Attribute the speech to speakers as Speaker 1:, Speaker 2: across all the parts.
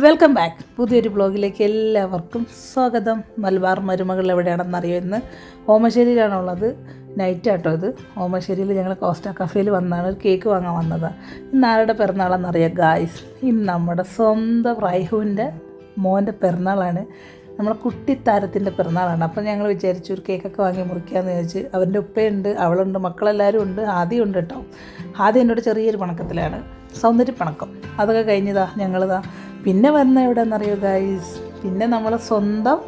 Speaker 1: Welcome back. പുതിയൊരു ബ്ലോഗിലേക്ക് എല്ലാവർക്കും സ്വാഗതം. മലബാർ മരുമകൾ എവിടെയാണെന്നറിയോ? ഇന്ന് ഓമശ്ശേരിയിലാണുള്ളത്. നൈറ്റ് ആട്ടോ ഇത്. ഓമശ്ശേരിയിൽ ഞങ്ങൾ കോസ്റ്റ കഫേയിൽ വന്നാണ് ഒരു കേക്ക് വാങ്ങാൻ വന്നതാണ്. ഇന്ന് ആരുടെ പിറന്നാളെന്നറിയാം ഗായ്സ്? ഇന്ന് നമ്മുടെ സ്വന്തം റൈഹുവിൻ്റെ മോൻ്റെ പിറന്നാളാണ്. നമ്മളെ കുട്ടിത്താരത്തിൻ്റെ പിറന്നാളാണ്. അപ്പം ഞങ്ങൾ വിചാരിച്ചു ഒരു കേക്കൊക്കെ വാങ്ങി മുറിക്കാമെന്ന് വിചാരിച്ച്. അവൻ്റെ ഉപ്പയുണ്ട്, അവളുണ്ട്, മക്കളെല്ലാവരും ഉണ്ട്, ആദ്യം ഉണ്ട് കേട്ടോ. ആദ്യം എന്നോട് ചെറിയൊരു പണക്കത്തിലാണ്, സൗന്ദര്യപ്പണക്കം. അതൊക്കെ കഴിഞ്ഞതാ ഞങ്ങളിതാ പിന്നെ വന്ന എവിടെയെന്നറിയോ ഗൈസ്? പിന്നെ നമ്മളെ സ്വന്തം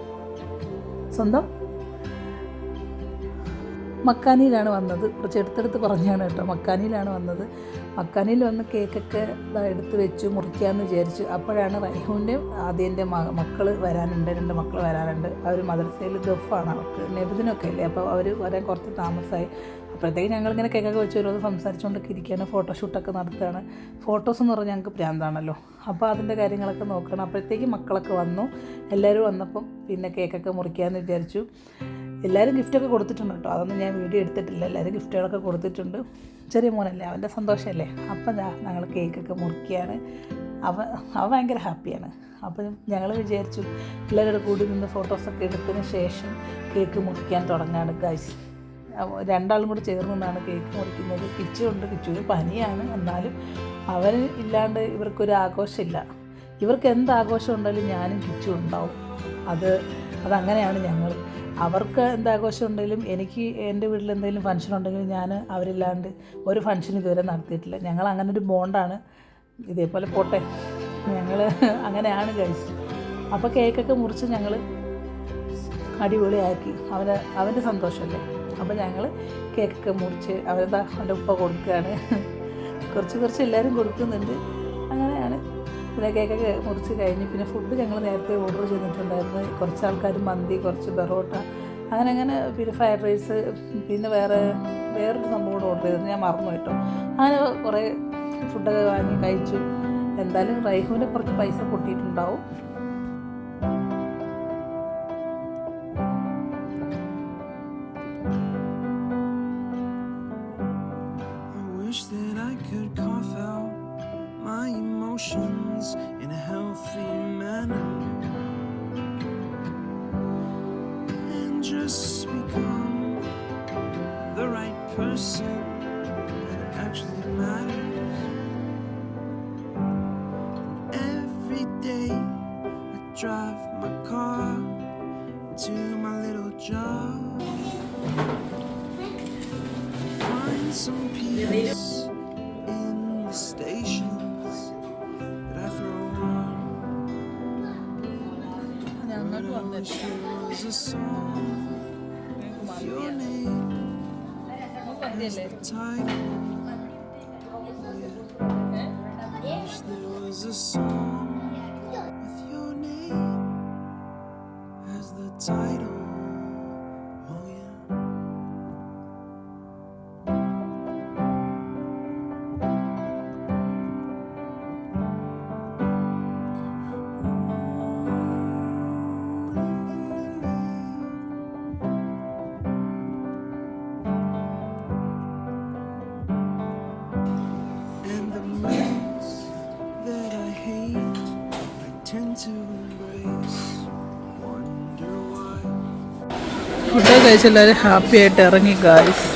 Speaker 1: മക്കാനിയിലാണ് വന്നത്. കുറച്ച് എടുത്തെടുത്ത് പറഞ്ഞാണ് കേട്ടോ. മക്കാനിയിലാണ് വന്നത്. മക്കാനിയിൽ വന്ന് കേക്കൊക്കെ എടുത്ത് വെച്ച് മുറിക്കാമെന്ന് വിചാരിച്ചു. അപ്പോഴാണ് റൈഹുവിൻ്റെ ആദ്യൻ്റെ മക്കൾ വരാനുണ്ട്, 2 മക്കൾ വരാനുണ്ട്. അവർ മദ്രസയിൽ ഗൾഫാണ്, അവർക്ക് നബിദിനൊക്കെ അല്ലേ. അപ്പോൾ അവർ വരാൻ കുറച്ച് താമസമായി. അപ്പോഴത്തേക്ക് ഞങ്ങളിങ്ങനെ കേക്കൊക്കെ വെച്ച് ഓരോ സംസാരിച്ചുകൊണ്ടൊക്കെ ഇരിക്കുകയാണ്. ഫോട്ടോഷൂട്ടൊക്കെ നടത്തുകയാണ്. ഫോട്ടോസ് എന്ന് പറഞ്ഞാൽ ഞങ്ങൾക്ക് പ്രാന്താണല്ലോ. അപ്പോൾ അതിൻ്റെ കാര്യങ്ങളൊക്കെ നോക്കണം. അപ്പോഴത്തേക്ക് മക്കളൊക്കെ വന്നു. എല്ലാവരും വന്നപ്പം പിന്നെ കേക്കൊക്കെ മുറിക്കാമെന്ന് വിചാരിച്ചു. എല്ലാവരും ഗിഫ്റ്റൊക്കെ കൊടുത്തിട്ടുണ്ട് കേട്ടോ. അതൊന്നും ഞാൻ വീഡിയോ എടുത്തിട്ടില്ല. എല്ലാവരും ഗിഫ്റ്റുകളൊക്കെ കൊടുത്തിട്ടുണ്ട്. ചെറിയ മോനല്ലേ, അവൻ്റെ സന്തോഷമല്ലേ. അപ്പം ഞങ്ങൾ കേക്കൊക്കെ മുറിക്കുകയാണ്. അവൻ ഭയങ്കര ഹാപ്പിയാണ്. അപ്പം ഞങ്ങൾ വിചാരിച്ചു എല്ലാവരും കൂടി നിന്ന് ഫോട്ടോസൊക്കെ എടുത്തതിന് ശേഷം കേക്ക് മുറിക്കാൻ തുടങ്ങാണ് ഗൈസ്. 2 ആളും കൂടി ചേർന്ന് നിന്നാണ് കേക്ക് മുറിക്കുന്നത്. കിച്ചുണ്ട്, കിച്ചുവിന് പനിയാണ്. എന്നാലും അവൻ ഇല്ലാണ്ട് ഇവർക്കൊരു ആഘോഷമില്ല. ഇവർക്ക് എന്ത് ആഘോഷം ഉണ്ടെങ്കിലും ഞാനും കിച്ചു ഉണ്ടാവും. അതങ്ങനെയാണ് ഞങ്ങൾ. അവർക്ക് എന്താഘോഷം ഉണ്ടെങ്കിലും എനിക്ക് എൻ്റെ വീട്ടിൽ എന്തെങ്കിലും ഫംഗ്ഷൻ ഉണ്ടെങ്കിലും ഞാൻ അവരില്ലാണ്ട് ഒരു ഫംഗ്ഷൻ ഇതുവരെ നടത്തിയിട്ടില്ല. ഞങ്ങൾ അങ്ങനെ ഒരു ബോണ്ടാണ്. ഇതേപോലെ പോട്ടെ, ഞങ്ങൾ അങ്ങനെയാണ് ഗൈസ്. അപ്പോൾ കേക്കൊക്കെ മുറിച്ച് ഞങ്ങൾ അടിപൊളിയാക്കി. അവൻ്റെ സന്തോഷമല്ലേ. അപ്പോൾ ഞങ്ങൾ കേക്കൊക്കെ മുറിച്ച് അവൻ്റെ ഉപ്പ കൊടുക്കുകയാണ്. കുറച്ച് എല്ലാവരും കൊടുക്കുന്നുണ്ട്. അങ്ങനെയാണ്. പിന്നെ കേക്കൊക്കെ മുറിച്ച് കഴിഞ്ഞ് പിന്നെ ഫുഡ് ഞങ്ങൾ നേരത്തെ ഓർഡർ ചെയ്തിട്ടുണ്ടായിരുന്നു. കുറച്ച് ആൾക്കാർ മന്തി, കുറച്ച് ബെറോട്ട, അങ്ങനെ പിന്നെ ഫ്രൈഡ് റൈസ്, പിന്നെ വേറൊരു സംഭവം കൂടെ ഓർഡർ ചെയ്തത് ഞാൻ മറന്നു കേട്ടോ. അങ്ങനെ കുറേ ഫുഡൊക്കെ വാങ്ങി കഴിച്ചു. എന്തായാലും റൈഹുവിൻ്റെ കുറച്ച് പൈസ പൊട്ടിയിട്ടുണ്ടാവും.
Speaker 2: Emotions in a healthy manner and just become the right person that actually matters. Every day I drive my car to my little job, find some peace in the station. Wish there was a song with your name as the title. Wish there was a song with your name as the title. Oh yeah.
Speaker 1: Food കഴിച്ച് എല്ലാവരും happy ആയിട്ട് ഇറങ്ങി guys.